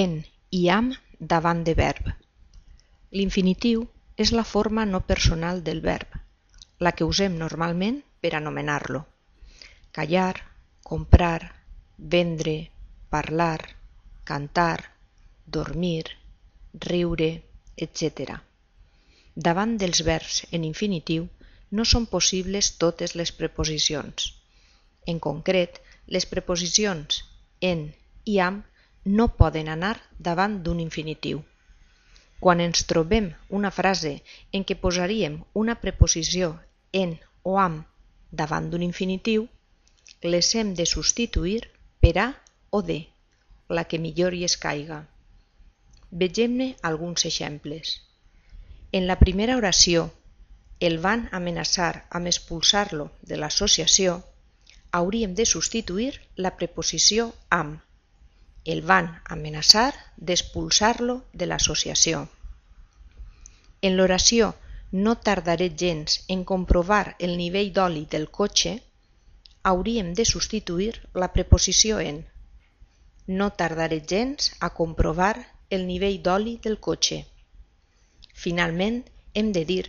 en i am davant de verb. L'infinitiu és la forma no personal del verb, la que usem normalment per anomenar-lo. Callar, comprar, vendre, parlar, cantar, dormir, riure, etc. Davant dels verbs en infinitiu no són possibles totes les preposicions. En concret, les preposicions en i am no poden anar davant d'un infinitiu. Quan ens trobem una frase en què posaríem una preposició en o am davant d'un infinitiu, les hem de substituir per a o de, la que millor hi escaiga. Vegem-ne alguns exemples. En la primera oració, el van amenaçar amb expulsar-lo de l'associació, hauríem de substituir la preposició amb. El van amenaçar d'expulsar-lo de l'associació. En l'oració no tardaré gens en comprovar el nivell d'oli del cotxe, hauríem de substituir la preposició en. No tardaré gens a comprovar el nivell d'oli del cotxe. Finalment, hem de dir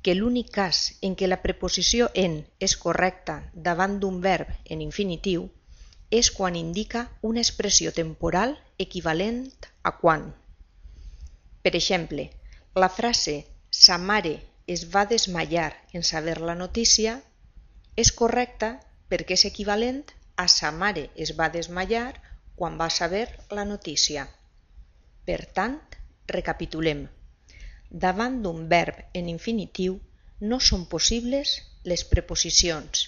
que l'únic cas en què la preposició en és correcta davant d'un verb en infinitiu és quan indica una expressió temporal equivalent a quan. Per exemple, la frase «Sa mare es va desmaiar en saber la notícia» és correcta perquè és equivalent a «Sa mare es va desmaiar quan va saber la notícia». Per tant, recapitulem. Davant d'un verb en infinitiu no són possibles les preposicions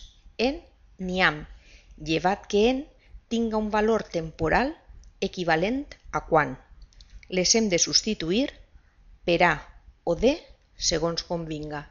en ni am, llevat que en tinga un valor temporal equivalent a quan. Les hem de substituir per a o de segons convinga.